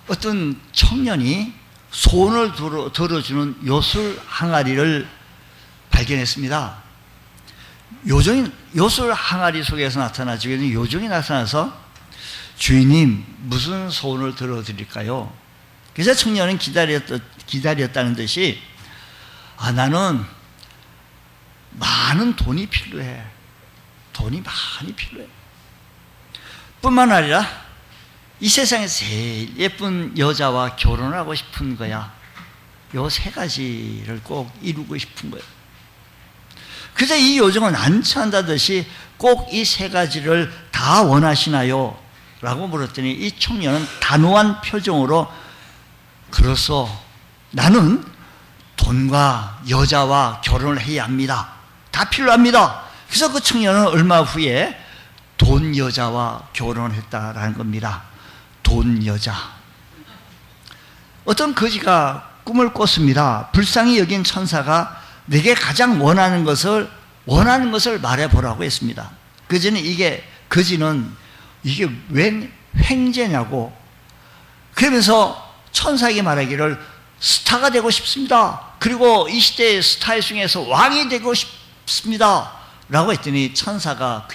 어떤 청년이 소원을 들어주는 요술 항아리를 발견했습니다. 요술 항아리 속에서 나타나죠. 요정이 나타나서 주인님 무슨 소원을 들어드릴까요? 그래서 청년은 기다렸다는 듯이 나는 많은 돈이 필요해. 돈이 많이 필요해. 뿐만 아니라 이 세상에서 제일 예쁜 여자와 결혼하고 싶은 거야. 요 세 가지를 꼭 이루고 싶은 거예요. 그래서 이 요정은 안처한다듯이 꼭 이 세 가지를 다 원하시나요? 라고 물었더니 이 청년은 단호한 표정으로 그래서 나는 돈과 여자와 결혼을 해야 합니다. 다 필요합니다. 그래서 그 청년은 얼마 후에 돈 여자와 결혼했다라는 겁니다. 돈 여자. 어떤 거지가 꿈을 꿨습니다. 불쌍히 여긴 천사가 내게 가장 원하는 것을 말해보라고 했습니다. 거지는 이게 웬 횡재냐고. 그러면서 천사에게 말하기를 스타가 되고 싶습니다. 그리고 이 시대의 스타 중에서 왕이 되고 싶습니다. 라고 했더니 천사가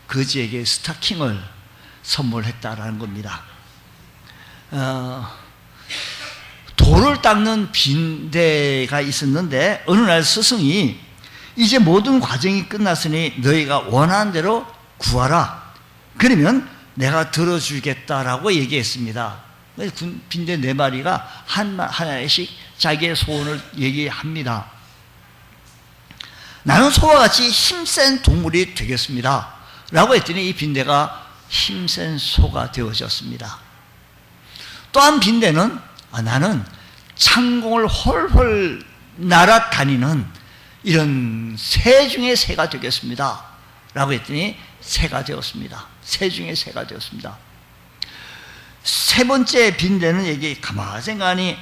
거지에게 스타킹을 선물했다라는 겁니다. 돌을 닦는 빈대가 있었는데 어느 날 스승이 이제 모든 과정이 끝났으니 너희가 원하는 대로 구하라. 그러면 내가 들어주겠다라고 얘기했습니다. 빈대 4마리가 하나씩 자기의 소원을 얘기합니다. 나는 소와 같이 힘센 동물이 되겠습니다. 라고 했더니 이 빈대가 힘센 소가 되어졌습니다. 또 한 빈대는 나는 창공을 헐헐 날아다니는 이런 새 중에 새가 되겠습니다. 라고 했더니 새가 되었습니다. 새 중에 새가 되었습니다. 세 번째 빈대는 여기 가만히 생각하니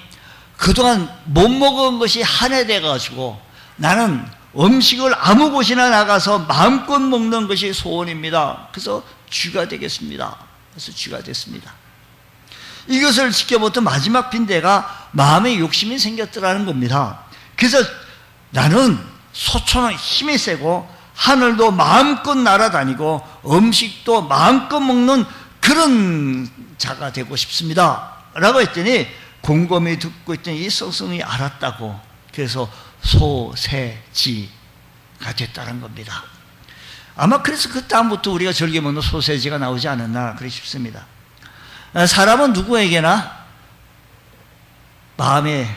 그동안 못 먹은 것이 한해돼가지고 나는 음식을 아무 곳이나 나가서 마음껏 먹는 것이 소원입니다. 그래서 쥐가 되겠습니다. 그래서 쥐가 됐습니다. 이것을 지켜보던 마지막 빈대가 마음에 욕심이 생겼더라는 겁니다. 그래서 나는 소처럼 힘이 세고 하늘도 마음껏 날아다니고 음식도 마음껏 먹는 그런 자가 되고 싶습니다. 라고 했더니 곰곰이 듣고 있더니 이 스승이 알았다고. 그래서 소세지가 됐다는 겁니다. 아마 그래서 그 다음부터 우리가 즐겨 먹는 소세지가 나오지 않았나 그렇게 싶습니다. 사람은 누구에게나 마음에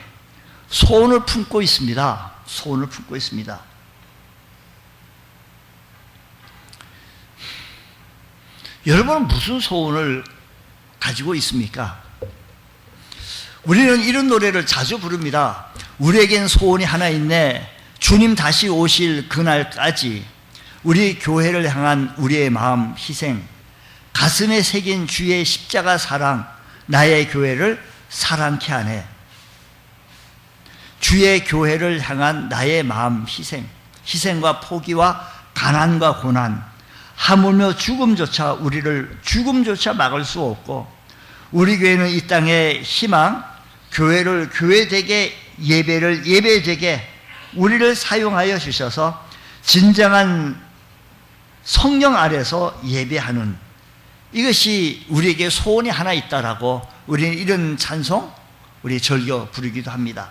소원을 품고 있습니다. 소원을 품고 있습니다. 여러분은 무슨 소원을 가지고 있습니까? 우리는 이런 노래를 자주 부릅니다. 우리에겐 소원이 하나 있네. 주님 다시 오실 그날까지 우리 교회를 향한 우리의 마음 희생, 가슴에 새긴 주의 십자가 사랑, 나의 교회를 사랑케 하네. 주의 교회를 향한 나의 마음 희생, 희생과 포기와 가난과 고난, 하물며 죽음조차 막을 수 없고, 우리 교회는 이 땅의 희망, 교회를 교회되게, 예배를 예배되게 우리를 사용하여 주셔서 진정한 성령 아래서 예배하는, 이것이 우리에게 소원이 하나 있다라고 우리는 이런 찬송 우리 즐겨 부르기도 합니다.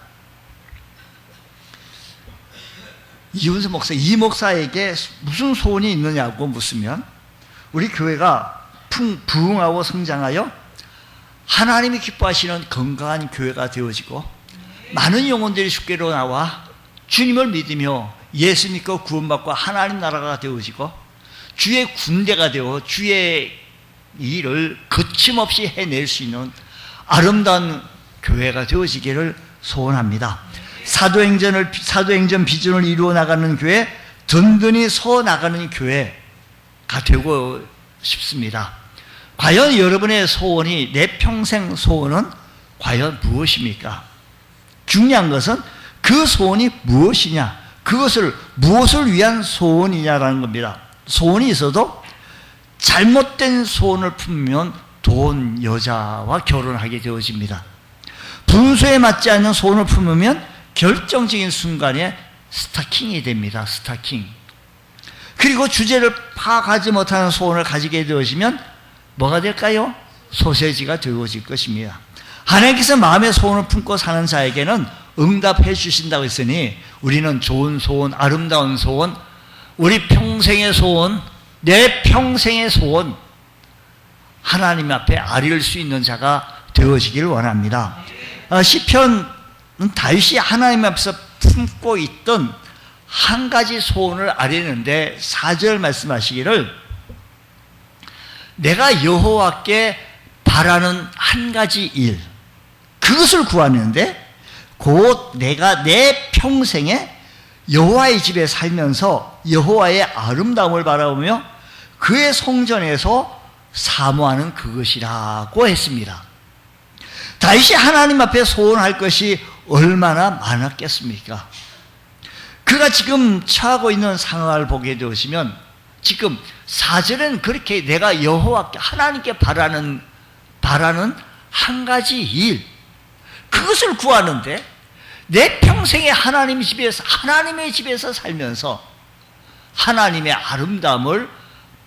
이훈수 목사, 이 목사에게 무슨 소원이 있느냐고 묻으면 우리 교회가 부흥하고 성장하여 하나님이 기뻐하시는 건강한 교회가 되어지고 많은 영혼들이 주께로 나와 주님을 믿으며 예수 믿고 구원받고 하나님 나라가 되어지고 주의 군대가 되어 주의 일을 거침없이 해낼 수 있는 아름다운 교회가 되어지기를 소원합니다. 사도행전 비전을 이루어 나가는 교회, 든든히 서 나가는 교회가 되고 싶습니다. 과연 여러분의 소원이, 내 평생 소원은 과연 무엇입니까? 중요한 것은 그 소원이 무엇이냐, 그것을 무엇을 위한 소원이냐라는 겁니다. 소원이 있어도 잘못된 소원을 품으면 좋은 여자와 결혼하게 되어집니다. 분수에 맞지 않는 소원을 품으면 결정적인 순간에 스타킹이 됩니다. 스타킹. 그리고 주제를 파악하지 못하는 소원을 가지게 되어지면 뭐가 될까요? 소세지가 되어질 것입니다. 하나님께서 마음의 소원을 품고 사는 자에게는 응답해 주신다고 했으니 우리는 좋은 소원, 아름다운 소원, 우리 평생의 소원, 내 평생의 소원, 하나님 앞에 아릴 수 있는 자가 되어지길 원합니다. 시편은 다윗이 하나님 앞에서 품고 있던 한 가지 소원을 아뢰는데 4절 말씀하시기를 내가 여호와께 바라는 한 가지 일, 그것을 구하는데 곧 내가 내 평생에 여호와의 집에 살면서 여호와의 아름다움을 바라보며 그의 성전에서 사모하는 그것이라고 했습니다. 다윗이 하나님 앞에 소원할 것이 얼마나 많았겠습니까? 그가 지금 처하고 있는 상황을 보게 되시면 지금 4절은 그렇게 내가 여호와께 하나님께 바라는 한 가지 일, 그것을 구하는데 내 평생에 하나님의 집에서 살면서 하나님의 아름다움을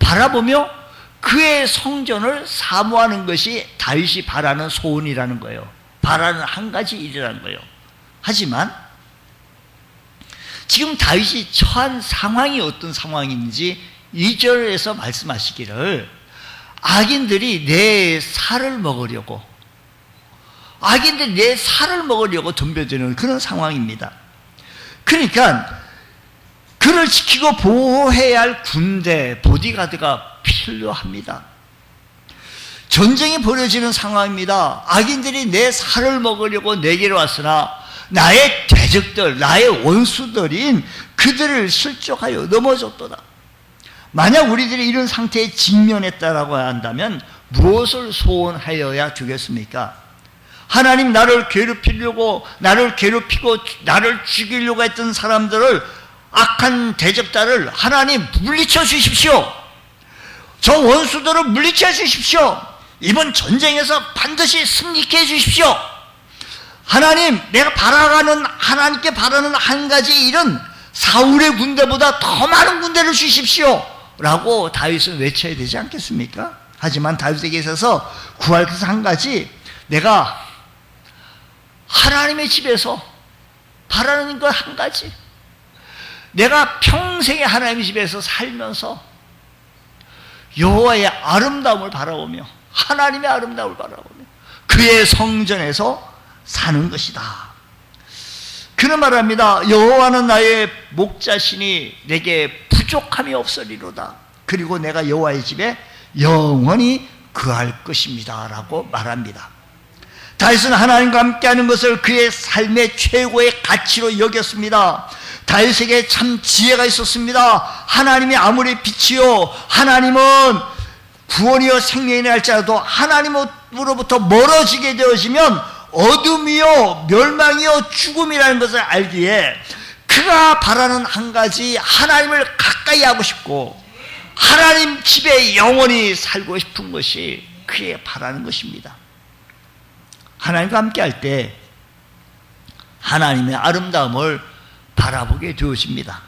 바라보며 그의 성전을 사모하는 것이 다윗이 바라는 소원이라는 거예요. 바라는 한 가지 일이라는 거예요. 하지만 지금 다윗이 처한 상황이 어떤 상황인지 2절에서 말씀하시기를 악인들이 내 살을 먹으려고 덤벼드는 그런 상황입니다. 그러니까 그를 지키고 보호해야 할 군대, 보디가드가 필요합니다. 전쟁이 벌어지는 상황입니다. 악인들이 내 살을 먹으려고 내게로 왔으나 나의 대적들, 나의 원수들인 그들을 실족하여 넘어졌도다. 만약 우리들이 이런 상태에 직면했다라고 한다면 무엇을 소원하여야 되겠습니까? 하나님, 나를 괴롭히고 나를 죽이려고 했던 사람들을, 악한 대적자를 하나님 물리쳐 주십시오. 저 원수들을 물리쳐 주십시오. 이번 전쟁에서 반드시 승리케 해 주십시오. 하나님, 내가 하나님께 바라는 한 가지 일은 사울의 군대보다 더 많은 군대를 주십시오 라고 다윗은 외쳐야 되지 않겠습니까? 하지만 다윗에게 있어서 구할 것은 한 가지, 내가 하나님의 집에서 바라는 것 한 가지, 내가 평생에 하나님의 집에서 살면서 여호와의 아름다움을 바라보며 하나님의 아름다움을 바라보며 그의 성전에서 사는 것이다. 그는 말합니다. 여호와는 나의 목자시니 내게 부족함이 없으리로다. 그리고 내가 여호와의 집에 영원히 거할 것입니다 라고 말합니다. 다윗은 하나님과 함께하는 것을 그의 삶의 최고의 가치로 여겼습니다. 다윗에게 참 지혜가 있었습니다. 하나님이 아무리 빛이요, 하나님은 구원이요 생명이라 할지라도 하나님으로부터 멀어지게 되어지면 어둠이요 멸망이요 죽음이라는 것을 알기에 그가 바라는 한 가지, 하나님을 가까이 하고 싶고 하나님 집에 영원히 살고 싶은 것이 그의 바라는 것입니다. 하나님과 함께 할 때 하나님의 아름다움을 바라보게 되어집니다.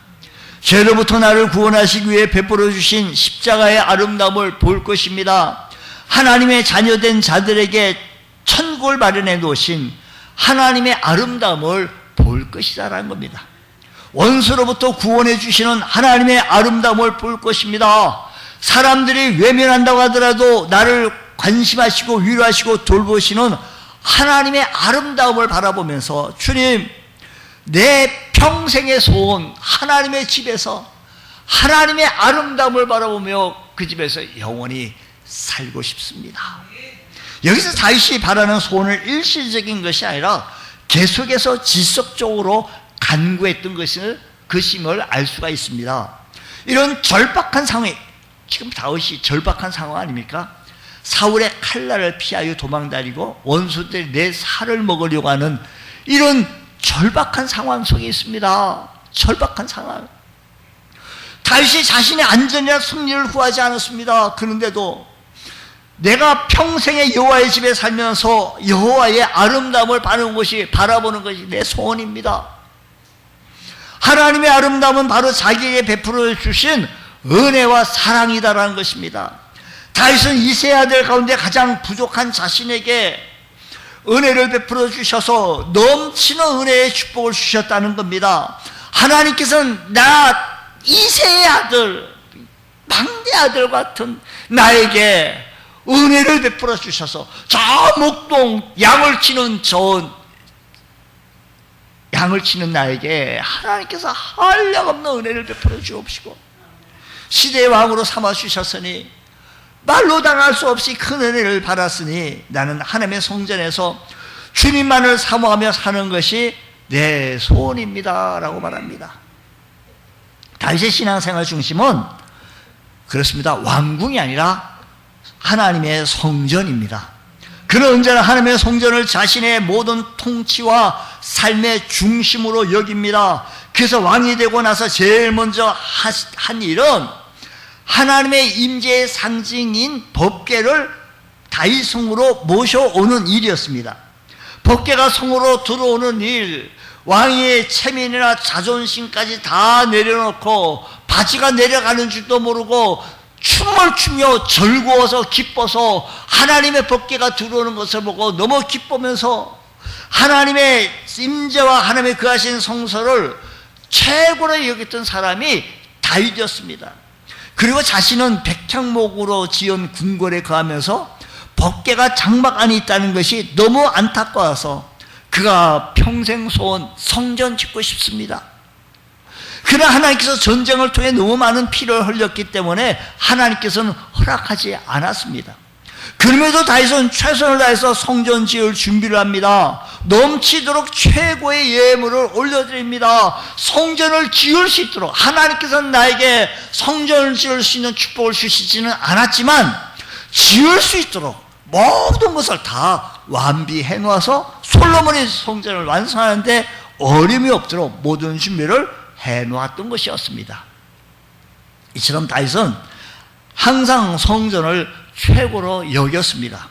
죄로부터 나를 구원하시기 위해 베풀어 주신 십자가의 아름다움을 볼 것입니다. 하나님의 자녀된 자들에게 천국을 마련해 놓으신 하나님의 아름다움을 볼 것이다라는 겁니다. 원수로부터 구원해 주시는 하나님의 아름다움을 볼 것입니다. 사람들이 외면한다고 하더라도 나를 관심하시고 위로하시고 돌보시는 하나님의 아름다움을 바라보면서, 주님, 내 평생의 소원, 하나님의 집에서 하나님의 아름다움을 바라보며 그 집에서 영원히 살고 싶습니다. 여기서 다윗이 바라는 소원을 일시적인 것이 아니라 계속해서 지속적으로 간구했던 것임을 알 수가 있습니다. 이런 절박한 상황, 지금 다윗이 절박한 상황 아닙니까? 사울의 칼날을 피하여 도망다니고 원수들이 내 살을 먹으려고 하는 이런 절박한 상황 속에 있습니다. 절박한 상황. 다윗이 자신의 안전이나 승리를 구하지 않았습니다. 그런데도 내가 평생에 여호와의 집에 살면서 여호와의 아름다움을 바라보는 것이 내 소원입니다. 하나님의 아름다움은 바로 자기에게 베풀어 주신 은혜와 사랑이다라는 것입니다. 다윗은 이세 아들 가운데 가장 부족한 자신에게 은혜를 베풀어 주셔서 넘치는 은혜의 축복을 주셨다는 겁니다. 하나님께서는 나 이세의 아들, 막내 아들 같은 나에게 은혜를 베풀어 주셔서 저 목동 양을 치는 나에게 하나님께서 한량없는 은혜를 베풀어 주옵시고 시대의 왕으로 삼아 주셨으니 말로 당할 수 없이 큰 은혜를 받았으니 나는 하나님의 성전에서 주님만을 사모하며 사는 것이 내 소원입니다 라고 말합니다. 다윗의 신앙생활 중심은 그렇습니다. 왕궁이 아니라 하나님의 성전입니다. 그는 언제나 하나님의 성전을 자신의 모든 통치와 삶의 중심으로 여깁니다. 그래서 왕이 되고 나서 제일 먼저 한 일은 하나님의 임재의 상징인 법궤를 다윗 성으로 모셔오는 일이었습니다. 법궤가 성으로 들어오는 일, 왕의 체면이나 자존심까지 다 내려놓고 바지가 내려가는 줄도 모르고 춤을 추며 즐거워서 기뻐서 하나님의 법궤가 들어오는 것을 보고 너무 기쁘면서 하나님의 임재와 하나님의 거하신 성소를 최고로 여겼던 사람이 다윗이었습니다. 그리고 자신은 백향목으로 지은 궁궐에 거하면서 법궤가 장막 안에 있다는 것이 너무 안타까워서 그가 평생 소원 성전 짓고 싶습니다. 그러나 하나님께서 전쟁을 통해 너무 많은 피를 흘렸기 때문에 하나님께서는 허락하지 않았습니다. 그럼에도 다윗은 최선을 다해서 성전 지을 준비를 합니다. 넘치도록 최고의 예물을 올려드립니다. 성전을 지을 수 있도록 하나님께서는 나에게 성전을 지을 수 있는 축복을 주시지는 않았지만 지을 수 있도록 모든 것을 다 완비해 놓아서 솔로몬의 성전을 완성하는데 어려움이 없도록 모든 준비를 해 놓았던 것이었습니다. 이처럼 다윗은 항상 성전을 최고로 여겼습니다.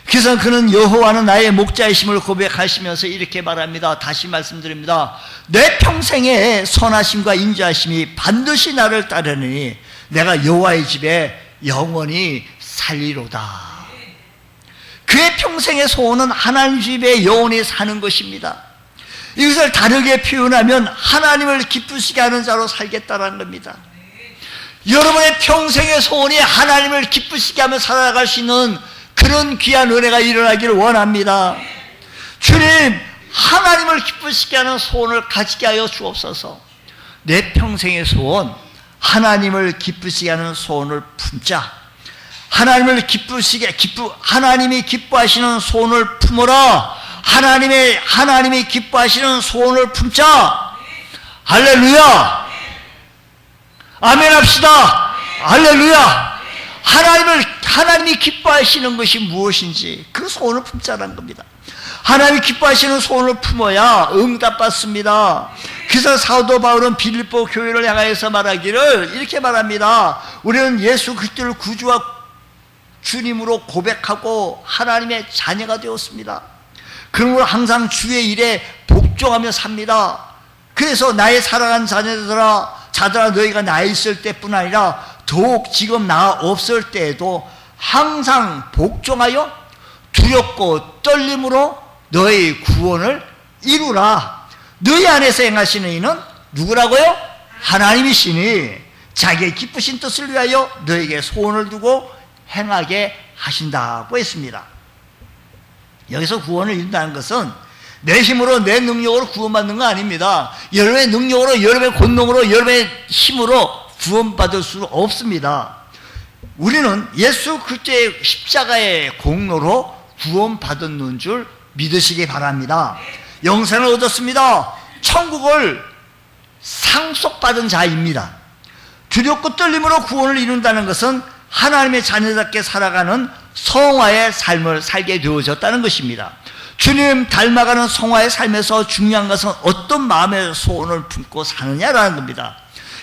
그래서 그는 여호와는 나의 목자이심을 고백하시면서 이렇게 말합니다. 다시 말씀드립니다. 내 평생의 선하심과 인자하심이 반드시 나를 따르니 내가 여호와의 집에 영원히 살리로다. 그의 평생의 소원은 하나님 집에 영원히 사는 것입니다. 이것을 다르게 표현하면 하나님을 기쁘시게 하는 자로 살겠다는 겁니다. 여러분의 평생의 소원이 하나님을 기쁘시게 하며 살아갈 수 있는 그런 귀한 은혜가 일어나기를 원합니다. 주님, 하나님을 기쁘시게 하는 소원을 가지게 하여 주옵소서. 내 평생의 소원, 하나님을 기쁘시게 하는 소원을 품자. 하나님이 기뻐하시는 소원을 품어라. 하나님이 기뻐하시는 소원을 품자. 할렐루야. 아멘 합시다. 할렐루야. 하나님이 기뻐하시는 것이 무엇인지 그 소원을 품자라는 겁니다. 하나님이 기뻐하시는 소원을 품어야 응답받습니다. 그래서 사도 바울은 빌립보 교회를 향하여서 말하기를 이렇게 말합니다. 우리는 예수 그리스도를 구주와 주님으로 고백하고 하나님의 자녀가 되었습니다. 그러므로 항상 주의 일에 복종하며 삽니다. 그래서 나의 사랑하는 자들아 너희가 나 있을 때뿐 아니라 더욱 지금 나 없을 때에도 항상 복종하여 두렵고 떨림으로 너희 구원을 이루라. 너희 안에서 행하시는 이는 누구라고요? 하나님이시니 자기의 기쁘신 뜻을 위하여 너에게 소원을 두고 행하게 하신다고 했습니다. 여기서 구원을 이룬다는 것은 내 힘으로 내 능력으로 구원받는 거 아닙니다. 여러분의 능력으로, 여러분의 권능으로, 여러분의 힘으로 구원받을 수 없습니다. 우리는 예수 그리스도의 십자가의 공로로 구원받았는 줄 믿으시기 바랍니다. 영생을 얻었습니다. 천국을 상속받은 자입니다. 두렵고 떨림으로 구원을 이룬다는 것은 하나님의 자녀답게 살아가는 성화의 삶을 살게 되어졌다는 것입니다. 주님 닮아가는 성화의 삶에서 중요한 것은 어떤 마음의 소원을 품고 사느냐라는 겁니다.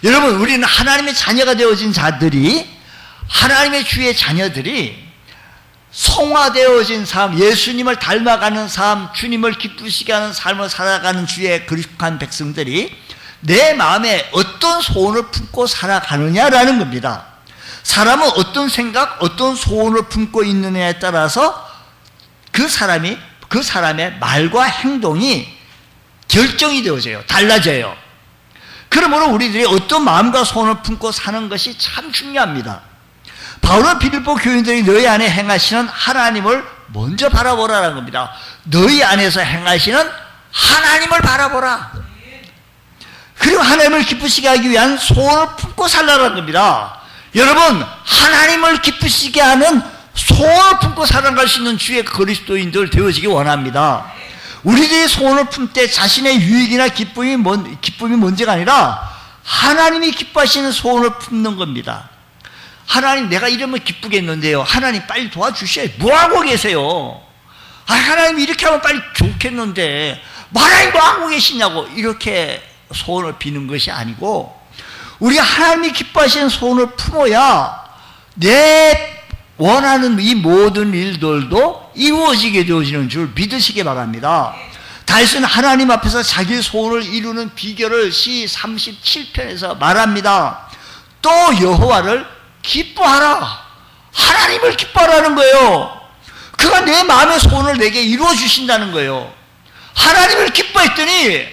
여러분, 우리는 하나님의 자녀가 되어진 자들이, 하나님의 주의 자녀들이 성화되어진 삶, 예수님을 닮아가는 삶, 주님을 기쁘시게 하는 삶을 살아가는 주의 거룩한 백성들이 내 마음에 어떤 소원을 품고 살아가느냐라는 겁니다. 사람은 어떤 생각, 어떤 소원을 품고 있느냐에 따라서 그 사람의 말과 행동이 결정이 되어져요. 달라져요. 그러므로 우리들이 어떤 마음과 소원을 품고 사는 것이 참 중요합니다. 바울은 빌립보 교인들이 너희 안에 행하시는 하나님을 먼저 바라보라는 겁니다. 너희 안에서 행하시는 하나님을 바라보라. 그리고 하나님을 기쁘시게 하기 위한 소원을 품고 살라는 겁니다. 여러분, 하나님을 기쁘시게 하는 소원을 품고 살아갈 수 있는 주의 그리스도인들 되어지기 원합니다. 우리들이 소원을 품 때 자신의 유익이나 기쁨이 문제가 아니라 하나님이 기뻐하시는 소원을 품는 겁니다. 하나님, 내가 이러면 기쁘겠는데요. 하나님 빨리 도와주셔야. 뭐하고 계세요? 하나님 이렇게 하면 빨리 좋겠는데 하나님 뭐하고 계시냐고 이렇게 소원을 비는 것이 아니고, 우리가 하나님이 기뻐하시는 소원을 품어야 내 원하는 이 모든 일들도 이루어지게 되어지는 줄 믿으시기 바랍니다. 다윗은 하나님 앞에서 자기 소원을 이루는 비결을 시 37편에서 말합니다. 또 여호와를 기뻐하라. 하나님을 기뻐하라는 거예요. 그가 내 마음의 소원을 내게 이루어 주신다는 거예요. 하나님을 기뻐했더니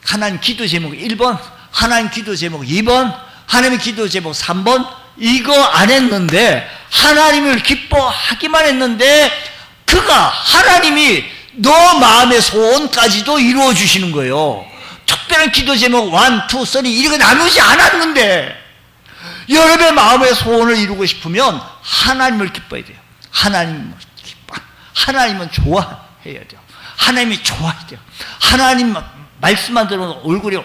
하나님 기도 제목 1번, 하나님 기도 제목 2번, 하나님의 기도 제목 3번, 이거 안 했는데 하나님을 기뻐하기만 했는데 그가 하나님이 너 마음의 소원까지도 이루어 주시는 거예요. 특별한 기도 제목 1, 2, 3 이렇게 나누지 않았는데, 여러분의 마음의 소원을 이루고 싶으면 하나님을 기뻐해야 돼요. 하나님은 좋아해야 돼요. 하나님이 좋아해야 돼요. 하나님 말씀만 들으면 얼굴이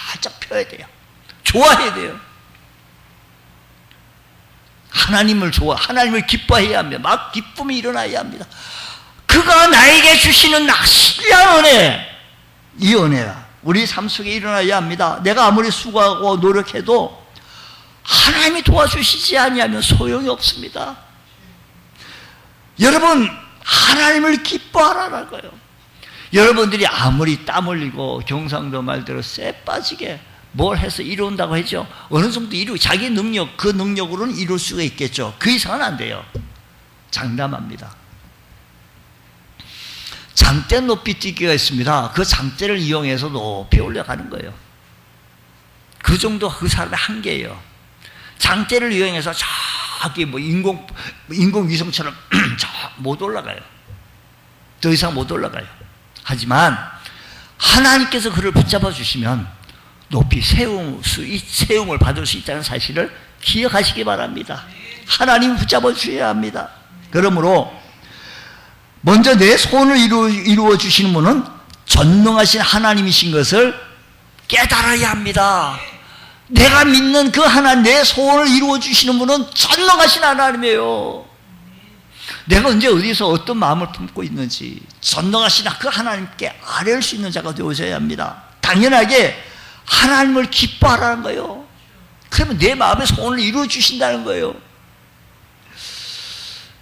활짝 펴야 돼요. 좋아해야 돼요. 하나님을 기뻐해야 합니다. 막 기쁨이 일어나야 합니다. 그가 나에게 주시는 신비한 은혜, 이 은혜가 우리 삶 속에 일어나야 합니다. 내가 아무리 수고하고 노력해도 하나님이 도와주시지 아니하면 소용이 없습니다. 여러분, 하나님을 기뻐하라는 거예요. 여러분들이 아무리 땀 흘리고 경상도 말대로 쎄 빠지게 뭘 해서 이룬다고 했죠. 어느 정도 이루고 자기 능력, 그 능력으로는 이룰 수가 있겠죠. 그 이상은 안 돼요. 장담합니다. 장대 높이 뛰기가 있습니다. 그 장대를 이용해서 높이 올라가는 거예요. 그 정도 그 사람의 한계예요. 장대를 이용해서 저기 인공위성처럼 못 올라가요. 더 이상 못 올라가요. 하지만 하나님께서 그를 붙잡아 주시면 높이 세움을 받을 수 있다는 사실을 기억하시기 바랍니다. 하나님 붙잡아 주셔야 합니다. 그러므로 먼저 내 소원을 이루어 주시는 분은 전능하신 하나님이신 것을 깨달아야 합니다. 내가 믿는 그 하나님, 내 소원을 이루어 주시는 분은 전능하신 하나님이에요. 내가 언제 어디서 어떤 마음을 품고 있는지 전능하신 그 하나님께 아뢰을 수 있는 자가 되어져야 합니다. 당연하게 하나님을 기뻐하라는 거예요. 그러면 내 마음의 소원을 이루어 주신다는 거예요.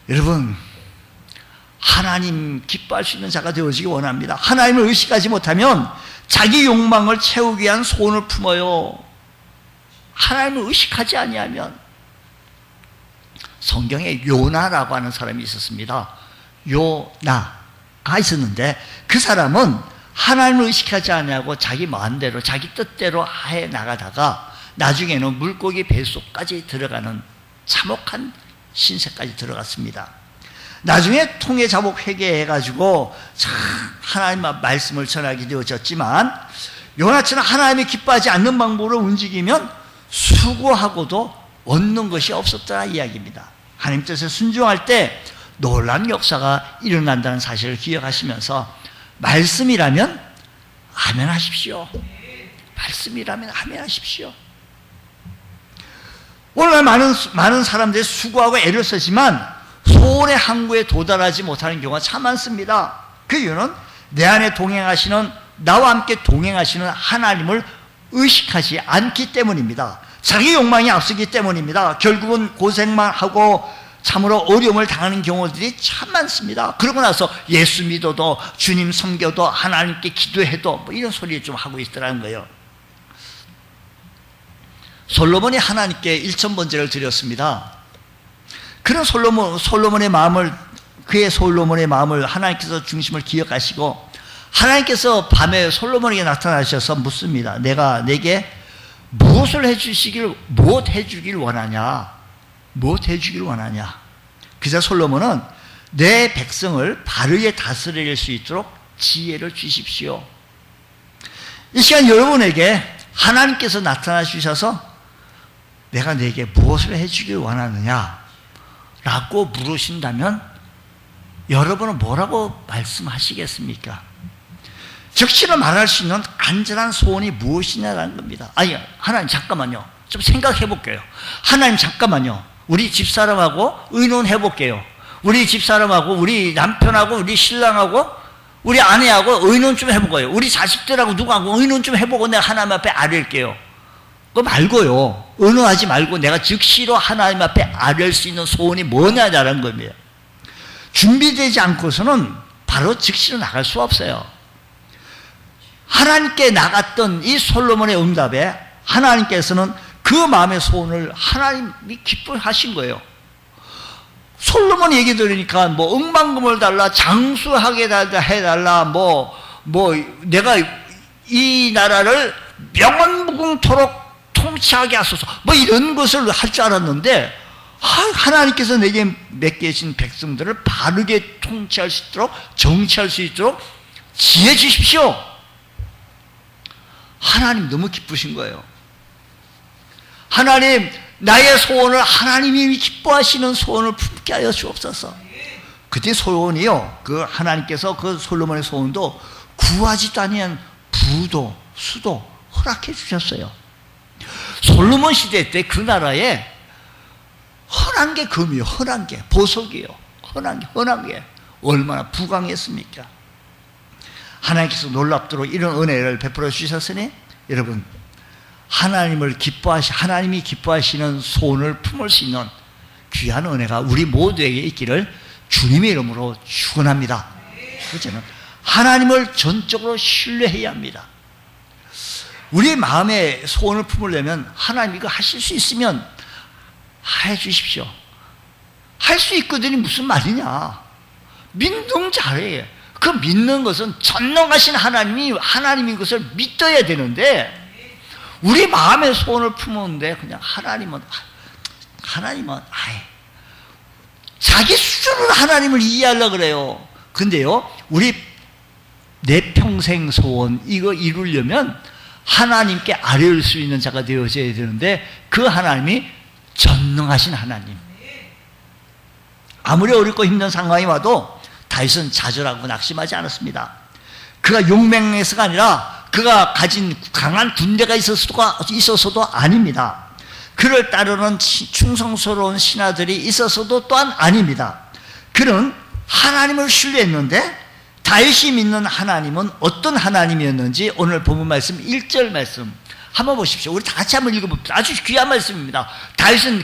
여러분, 하나님 기뻐할 수 있는 자가 되어지기 원합니다. 하나님을 의식하지 못하면 자기 욕망을 채우기 위한 소원을 품어요. 하나님을 의식하지 아니하면, 성경에 요나라고 하는 사람이 있었습니다. 요나가 있었는데 그 사람은 하나님을 의식하지 아니하고 자기 마음대로 자기 뜻대로 해 나가다가 나중에는 물고기 뱃속까지 들어가는 참혹한 신세까지 들어갔습니다. 나중에 통해 자복 회개해가지고 참 하나님 말씀을 전하게 되어졌지만, 요나처럼 하나님이 기뻐하지 않는 방법으로 움직이면 수고하고도 얻는 것이 없었다 이야기입니다. 하나님 뜻에 순종할 때 놀라운 역사가 일어난다는 사실을 기억하시면서 말씀이라면 아멘 하십시오. 말씀이라면 아멘 하십시오. 오늘날 많은 사람들이 수고하고 애를 쓰지만 소원의 항구에 도달하지 못하는 경우가 참 많습니다. 그 이유는 내 안에 나와 함께 동행하시는 하나님을 의식하지 않기 때문입니다. 자기 욕망이 앞서기 때문입니다. 결국은 고생만 하고 참으로 어려움을 당하는 경우들이 참 많습니다. 그러고 나서 예수 믿어도 주님 섬겨도 하나님께 기도해도 뭐 이런 소리 좀 하고 있더라는 거예요. 솔로몬이 하나님께 1000번제를 드렸습니다. 그런 솔로몬의 마음을, 그의 솔로몬의 마음을 하나님께서 중심을 기억하시고 하나님께서 밤에 솔로몬에게 나타나셔서 묻습니다. 내가 내게 무엇을 해주길 원하냐? 무엇 해주길 원하냐? 그래서 솔로몬은 내 백성을 바르게 다스릴 수 있도록 지혜를 주십시오. 이 시간 여러분에게 하나님께서 나타나 주셔서 내가 내게 무엇을 해주길 원하느냐? 라고 물으신다면 여러분은 뭐라고 말씀하시겠습니까? 적시로 말할 수 있는 간절한 소원이 무엇이냐라는 겁니다. 아니, 하나님 잠깐만요. 좀 생각해 볼게요. 하나님 잠깐만요. 우리 집사람하고 의논해 볼게요. 우리 집사람하고 우리 남편하고 우리 신랑하고 우리 아내하고 의논 좀 해보고요. 우리 자식들하고 누구하고 의논 좀 해보고 내가 하나님 앞에 아뢰을게요. 그거 말고요. 의논하지 말고 내가 즉시로 하나님 앞에 아뢰을 수 있는 소원이 뭐냐라는 겁니다. 준비되지 않고서는 바로 즉시로 나갈 수 없어요. 하나님께 나갔던 이 솔로몬의 응답에 하나님께서는 그 마음의 소원을 하나님이 기뻐하신 거예요. 솔로몬 얘기 들으니까 뭐 억만금을 달라, 장수하게 해달라, 내가 이 나라를 명원무궁토록 통치하게 하소서, 뭐 이런 것을 할 줄 알았는데, 하나님께서 내게 맡기신 백성들을 바르게 통치할 수 있도록, 정치할 수 있도록 지혜 주십시오. 하나님 너무 기쁘신 거예요. 하나님, 나의 소원을 하나님이 기뻐하시는 소원을 품게 하여 주옵소서. 그때 소원이요, 그 하나님께서 그 솔로몬의 소원도 구하지도 아니한 부도 수도 허락해 주셨어요. 솔로몬 시대 때 그 나라에 헌한 게 금이요, 헌한 게 보석이요, 헌한 게 얼마나 부강했습니까? 하나님께서 놀랍도록 이런 은혜를 베풀어 주셨으니 여러분, 하나님이 기뻐하시는 소원을 품을 수 있는 귀한 은혜가 우리 모두에게 있기를 주님의 이름으로 축원합니다. 그렇잖아요. 하나님을 전적으로 신뢰해야 합니다. 우리 마음의 소원을 품으려면 하나님 이거 하실 수 있으면 해 주십시오. 할 수 있거든요. 무슨 말이냐? 믿는 잘해. 그 믿는 것은 전능하신 하나님인 것을 믿어야 되는데, 우리 마음의 소원을 품었는데 그냥 하나님은 자기 수준으로 하나님을 이해하려고 그래요. 근데요, 우리 내 평생 소원 이거 이루려면 하나님께 아뢰을 수 있는 자가 되어져야 되는데, 그 하나님이 전능하신 하나님. 아무리 어렵고 힘든 상황이 와도 다윗은 좌절하고 낙심하지 않았습니다. 그가 용맹해서가 아니라 그가 가진 강한 군대가 있어서도 아닙니다. 그를 따르는 충성스러운 신하들이 있어서도 또한 아닙니다. 그는 하나님을 신뢰했는데, 다윗이 믿는 하나님은 어떤 하나님이었는지 오늘 본문 말씀 1절 말씀 한번 보십시오. 우리 다 같이 한번 읽어봅시다. 아주 귀한 말씀입니다. 다윗이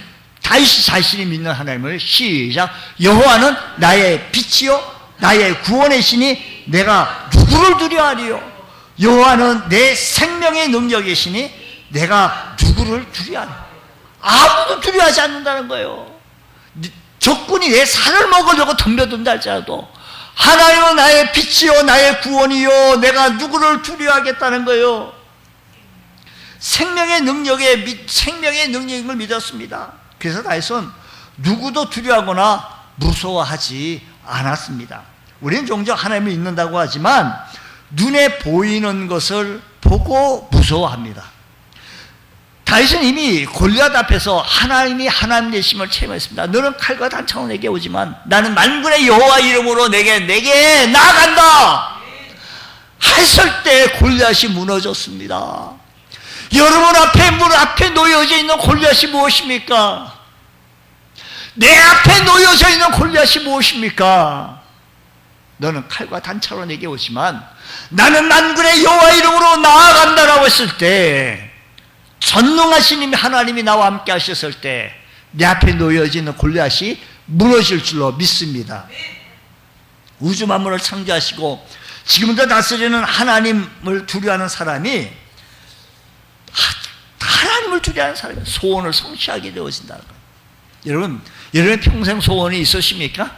자신이 믿는 하나님을 시작. 여호와는 나의 빛이요 나의 구원의 신이 내가 누구를 두려워하리요. 여호와는 내 생명의 능력이시니 내가 누구를 두려워하리요. 아무도 두려워하지 않는다는 거예요. 적군이 내 살을 먹으려고 덤벼든다 할지라도 하나님은 나의 빛이요 나의 구원이요 내가 누구를 두려워하겠다는 거예요. 생명의 능력인 걸 믿었습니다. 그래서 다윗은 누구도 두려워하거나 무서워하지 않았습니다. 우리는 종종 하나님을 믿는다고 하지만 눈에 보이는 것을 보고 무서워합니다. 다윗은 이미 골리앗 앞에서 하나님이 하나님 되심을 체험했습니다. 너는 칼과 단창으로 내게 오지만 나는 만군의 여호와 이름으로 내게 나아간다 했을 때 골리앗이 무너졌습니다. 여러분 앞에 문 앞에 놓여져 있는 골리앗이 무엇입니까? 내 앞에 놓여져 있는 골리앗이 무엇입니까? 너는 칼과 단창으로 내게 오지만 나는 만군의 여호와 이름으로 나아간다라고 했을 때, 전능하신 하나님이 나와 함께 하셨을 때 내 앞에 놓여져 있는 골리앗이 무너질 줄로 믿습니다. 우주 만물을 창조하시고 지금도 다스리는 하나님을 두려워하는 사람이 하나님을 두려워하는 사람이 소원을 성취하게 되어진다는 거예요. 여러분 평생 소원이 있으십니까?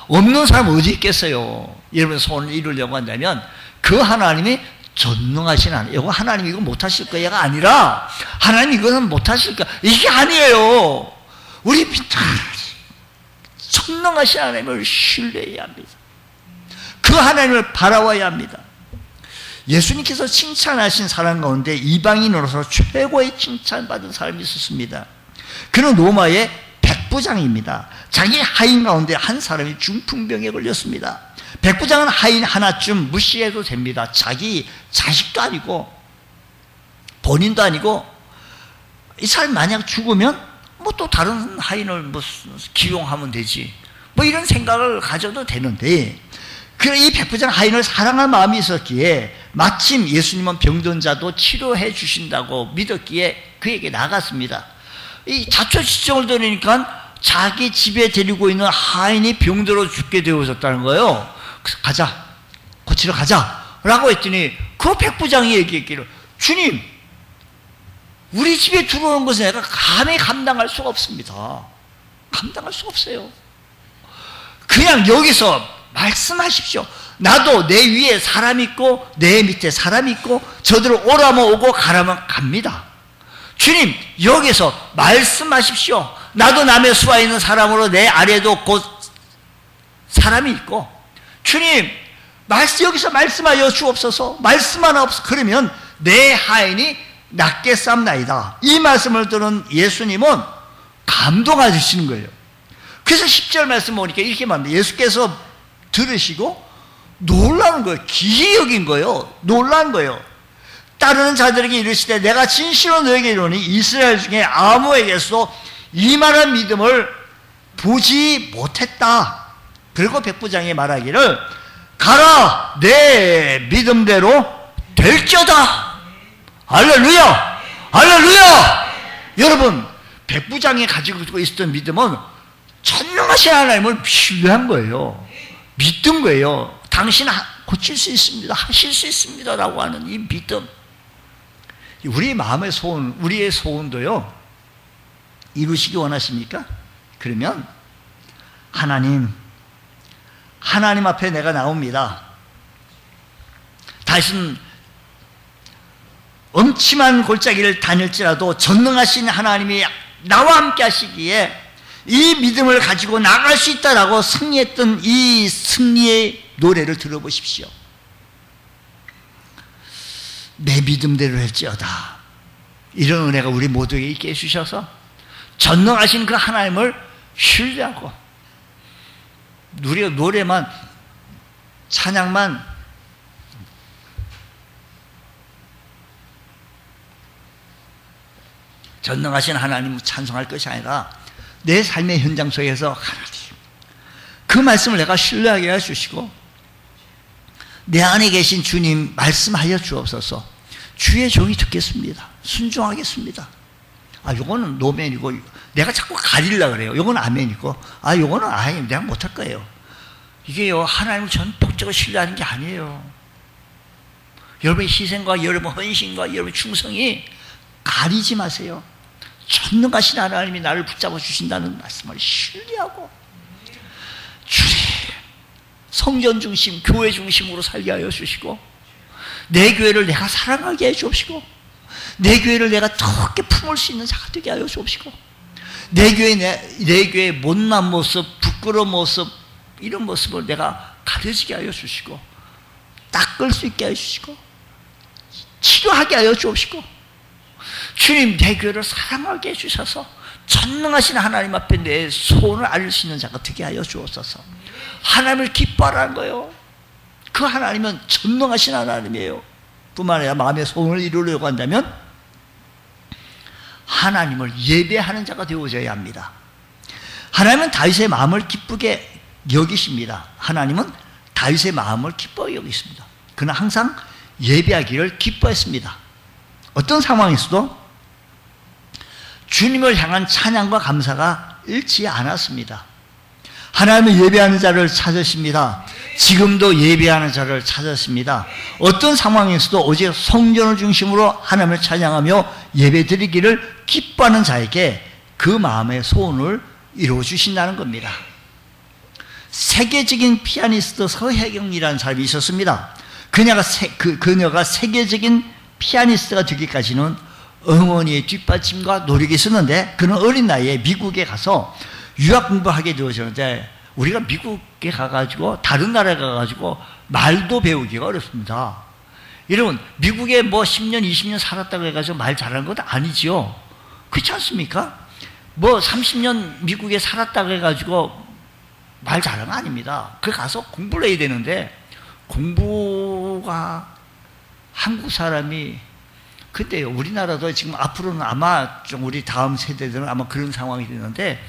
없는 사람 어디 있겠어요? 여러분 소원을 이루려고 한다면 그 하나님이 전능하신 하나님, 이거 하나님 이거 못하실 거야가 아니라 하나님 이거는 못하실 거야, 이게 아니에요. 우리 전능하신 하나님을 신뢰해야 합니다. 그 하나님을 바라봐야 합니다. 예수님께서 칭찬하신 사람 가운데 이방인으로서 최고의 칭찬받은 사람이 있었습니다. 그는 로마의 백부장입니다. 자기 하인 가운데 한 사람이 중풍병에 걸렸습니다. 백부장은 하인 하나쯤 무시해도 됩니다. 자기 자식도 아니고 본인도 아니고 이 사람이 만약 죽으면 뭐 또 다른 하인을 뭐 기용하면 되지, 뭐 이런 생각을 가져도 되는데, 그래 이 백부장 하인을 사랑할 마음이 있었기에 마침 예수님은 병든 자도 치료해 주신다고 믿었기에 그에게 나갔습니다. 이 자초지종을 들으니까 자기 집에 데리고 있는 하인이 병들어 죽게 되어졌다는 거예요. 그래서 가자, 고치러 가자 라고 했더니 그 백부장이 얘기했기를, 주님 우리 집에 들어오는 것은 내가 감히 감당할 수가 없습니다. 감당할 수가 없어요. 그냥 여기서 말씀하십시오. 나도 내 위에 사람 있고 내 밑에 사람 있고 저들을 오라면 오고 가라면 갑니다. 주님 여기서 말씀하십시오. 나도 남의 수하 있는 사람으로 내 아래도 곧 사람이 있고, 주님 여기서 말씀하여 주옵소서. 말씀 하나 없어. 그러면 내 하인이 낫게 쌉나이다. 이 말씀을 들은 예수님은 감동하시는 거예요. 그래서 10절 말씀 보니까 이렇게 말합니다. 예수께서 들으시고 놀라는 거예요. 기이 여긴 거예요. 놀란 거예요. 따르는 자들에게 이르시되 내가 진실로 너에게 이르노니 이스라엘 중에 아무에게서도 이만한 믿음을 보지 못했다. 그리고 백부장이 말하기를 가라 내 믿음대로 될지어다. 할렐루야, 할렐루야. 여러분 백부장이 가지고 있었던 믿음은 전능하신 하나님을 신뢰한 거예요. 믿은 거예요. 당신 고칠 수 있습니다, 하실 수 있습니다 라고 하는 이 믿음. 우리 마음의 소원, 우리의 소원도요 이루시기 원하십니까? 그러면 하나님 앞에 내가 나옵니다. 다시는 엄침한 골짜기를 다닐지라도 전능하신 하나님이 나와 함께 하시기에 이 믿음을 가지고 나갈 수 있다라고 승리했던 이 승리의 노래를 들어보십시오. 내 믿음대로 할지어다. 이런 은혜가 우리 모두에게 있게 해주셔서 전능하신 그 하나님을 신뢰하고 우리가 노래만 찬양만 전능하신 하나님을 찬송할 것이 아니라 내 삶의 현장 속에서 하나님 그 말씀을 내가 신뢰하게 해주시고 내 안에 계신 주님 말씀하여 주옵소서. 주의 종이 듣겠습니다. 순종하겠습니다. 요거는 노맨이고 내가 자꾸 가리려고 그래요. 요거는 아멘이고 요거는 아니 내가 못할 거예요. 이게요 하나님을 전폭적으로 신뢰하는 게 아니에요. 여러분의 희생과 여러분 헌신과 여러분 충성이 가리지 마세요. 전능하신 하나님이 나를 붙잡아 주신다는 말씀을 신뢰하고 주님 성전 중심, 교회 중심으로 살게 하여 주시고 내 교회를 내가 사랑하게 해 주옵시고 내 교회를 내가 더 깊게 품을 수 있는 자가 되게 하여 주옵시고 내 교회의 못난 모습, 부끄러운 모습 이런 모습을 내가 가려지게 하여 주시고 닦을 수 있게 하여 주시고 치료하게 하여 주옵시고 주님 내 교회를 사랑하게 해주셔서 전능하신 하나님 앞에 내 소원을 알릴 수 있는 자가 되게 하여 주옵소서. 하나님을 기뻐하라는 거예요. 그 하나님은 전능하신 하나님이에요. 뿐만 아니라 마음의 소원을 이루려고 한다면 하나님을 예배하는 자가 되어져야 합니다. 하나님은 다윗의 마음을 기쁘게 여기십니다. 하나님은 다윗의 마음을 기뻐 여기십니다. 그는 항상 예배하기를 기뻐했습니다. 어떤 상황에서도 주님을 향한 찬양과 감사가 잃지 않았습니다. 하나님은 예배하는 자를 찾으십니다. 지금도 예배하는 자를 찾으십니다. 어떤 상황에서도 오직 성전을 중심으로 하나님을 찬양하며 예배드리기를 기뻐하는 자에게 그 마음의 소원을 이루어 주신다는 겁니다. 세계적인 피아니스트 서혜경이라는 사람이 있었습니다. 그녀가 세계적인 피아니스트가 되기까지는 어머니의 뒷받침과 노력이 있었는데, 그는 어린 나이에 미국에 가서 유학 공부하게 되어졌는데, 우리가 미국에 가가지고 다른 나라에 가가지고 말도 배우기가 어렵습니다. 여러분, 미국에 뭐 10년 20년 살았다고 해가지고 말 잘하는 것도 아니지요. 그렇지 않습니까? 뭐 30년 미국에 살았다고 해가지고 말 잘하는 거 아닙니다. 그 가서 공부를 해야 되는데, 공부가 한국 사람이, 근데 우리나라도 지금 앞으로는 아마 좀 우리 다음 세대들은 아마 그런 상황이 되는데,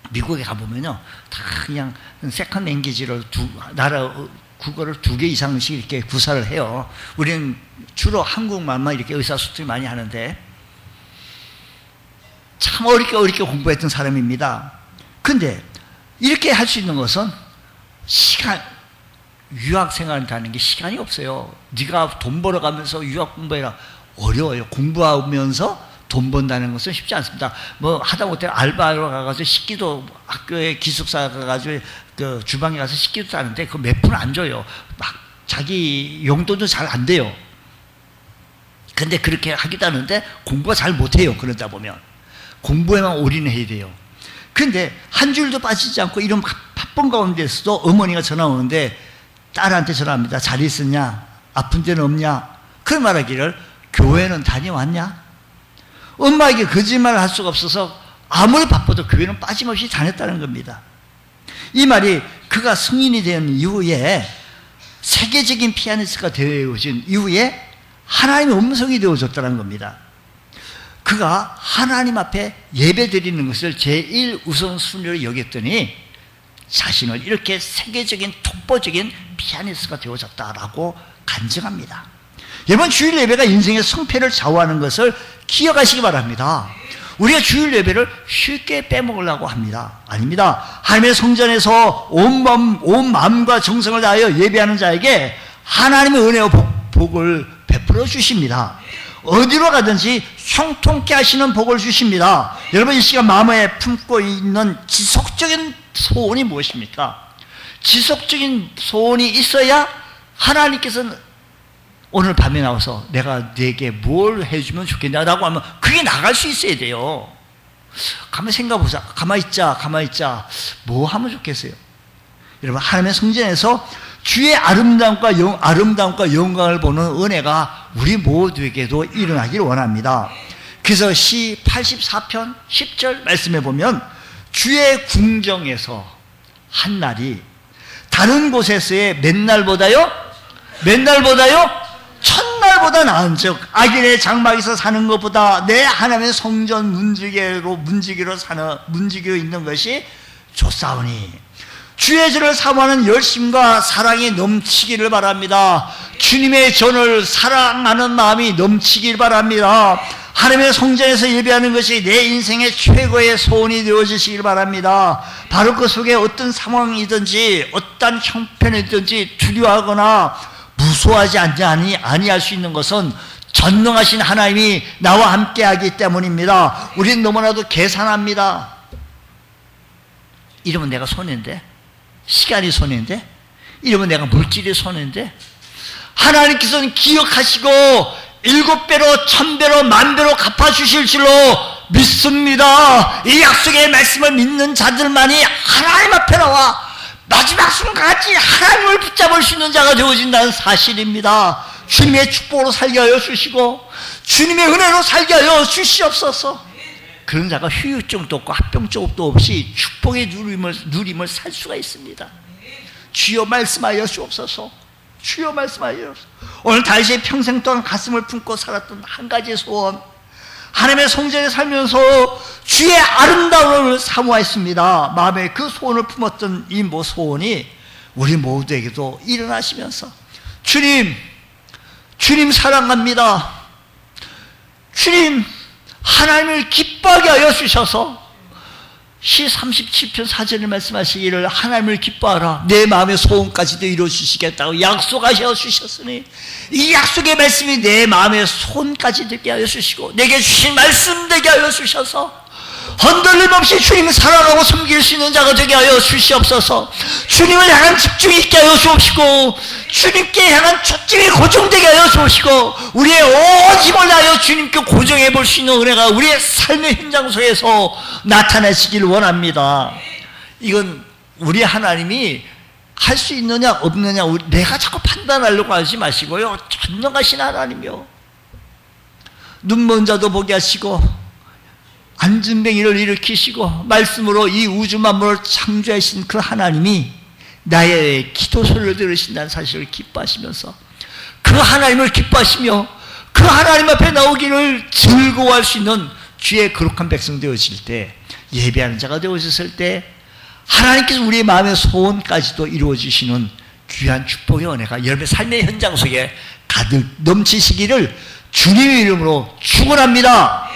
미국에 가보면요, 다 그냥 세컨 랭귀지로 나라 국어를 2개 이상씩 이렇게 구사를 해요. 우리는 주로 한국말만 이렇게 의사소통이 많이 하는데, 참 어렵게 공부했던 사람입니다. 근데 이렇게 할 수 있는 것은 유학 생활한다는 게 시간이 없어요. 네가 돈 벌어가면서 유학 공부해라. 어려워요. 공부하면서 돈 번다는 것은 쉽지 않습니다. 뭐 하다못해 알바로 가가지고 식기도, 학교에 기숙사 가가지고 그 주방에 가서 식기도 하는데 그 몇 푼 안 줘요. 막 자기 용돈도 잘 안 돼요. 근데 그렇게 하기도 하는데 공부가 잘 못해요. 그러다 보면 공부에만 올인해야 돼요. 근데 한 줄도 빠지지 않고 이런 바쁜 가운데서도 어머니가 전화 오는데 딸한테 전화합니다. 잘 있었냐? 아픈 데는 없냐? 그 말하기를, 교회는 다녀왔냐? 엄마에게 거짓말을 할 수가 없어서 아무리 바빠도 교회는 빠짐없이 다녔다는 겁니다. 이 말이 그가 성인이 된 이후에, 세계적인 피아니스트가 되어진 이후에 하나님의 음성이 되어졌다는 겁니다. 그가 하나님 앞에 예배 드리는 것을 제1 우선순위로 여겼더니 자신을 이렇게 세계적인 독보적인 피아니스트가 되어졌다라고 간증합니다. 여러분, 주일 예배가 인생의 성패를 좌우하는 것을 기억하시기 바랍니다. 우리가 주일 예배를 쉽게 빼먹으려고 합니다. 아닙니다. 하나님의 성전에서 온 마음과 정성을 다하여 예배하는 자에게 하나님의 은혜와 복을 베풀어 주십니다. 어디로 가든지 형통케 하시는 복을 주십니다. 여러분, 이 시간 마음에 품고 있는 지속적인 소원이 무엇입니까? 지속적인 소원이 있어야 하나님께서는 오늘 밤에 나와서 내가 네게 뭘 해주면 좋겠냐라고 하면 그게 나갈 수 있어야 돼요. 가만히 생각해보자. 가만히 있자. 뭐 하면 좋겠어요? 여러분, 하나님의 성전에서 주의 아름다움과 영광을 보는 은혜가 우리 모두에게도 일어나기를 원합니다. 그래서 시 84편 10절 말씀해 보면, 주의 궁정에서 한 날이 다른 곳에서의 맨날보다요 천날보다 나은 즉 악인의 장막에서 사는 것보다 내 하나님의 성전 문지기로 있는 것이 좋사오니, 주의 전을 사모하는 열심과 사랑이 넘치기를 바랍니다. 주님의 전을 사랑하는 마음이 넘치길 바랍니다. 하나님의 성전에서 예배하는 것이 내 인생의 최고의 소원이 되어지시길 바랍니다. 바로 그 속에 어떤 상황이든지 어떤 형편이든지 두려워하거나 무서워하지 아니할 수 있는 것은 전능하신 하나님이 나와 함께하기 때문입니다. 우리는 너무나도 계산합니다. 이러면 내가 손해인데, 시간이 손해인데, 이러면 내가 물질이 손해인데, 하나님께서는 기억하시고 7배로 1000배로 10,000배로 갚아주실 줄로 믿습니다. 이 약속의 말씀을 믿는 자들만이 하나님 앞에 나와 마지막 순간까지 하나님을 붙잡을 수 있는 자가 되어진다는 사실입니다. 주님의 축복으로 살게 하여 주시고 주님의 은혜로 살게 하여 주시옵소서. 그런 자가 후유증도 없고 합병증도 없이 축복의 누림을 살 수가 있습니다. 주여 말씀하여 주옵소서. 주여 말씀하여 주옵소서. 오늘 다윗이 평생 동안 가슴을 품고 살았던 한 가지의 소원, 하나님의 성전에 살면서 주의 아름다움을 사모했습니다. 마음에 그 소원을 품었던 이 소원이 우리 모두에게도 일어나시면서, 주님 사랑합니다. 주님 하나님을 기뻐하게 하여 주셔서 시 37편 4절에 말씀하시기를 하나님을 기뻐하라 내 마음의 소원까지도 이루어주시겠다고 약속하셔 주셨으니 이 약속의 말씀이 내 마음의 소원까지 되게 하여 주시고 내게 주신 말씀 되게 하여 주셔서 흔들림 없이 주님을 사랑하고 섬길 수 있는 자가 되게 하여 주시옵소서. 주님을 향한 집중이 있게 하여 주옵시고 주님께 향한 초점이 고정되게 하여 주옵시고 우리의 온 힘을 다하여 주님께 고정해 볼 수 있는 은혜가 우리의 삶의 현장 속에서 나타나시길 원합니다. 이건 우리 하나님이 할 수 있느냐 없느냐 내가 자꾸 판단하려고 하지 마시고요. 전능하신 하나님이요. 눈먼 자도 보게 하시고 안진뱅이를 일으키시고 말씀으로 이 우주 만물을 창조하신 그 하나님이 나의 기도 소리를 들으신다는 사실을 기뻐하시면서 그 하나님을 기뻐하시며 그 하나님 앞에 나오기를 즐거워할 수 있는 주의 거룩한 백성 되어질 때 예배하는 자가 되어졌을 때 하나님께서 우리의 마음의 소원까지도 이루어주시는 귀한 축복의 은혜가 여러분의 삶의 현장 속에 가득 넘치시기를 주님의 이름으로 축원합니다.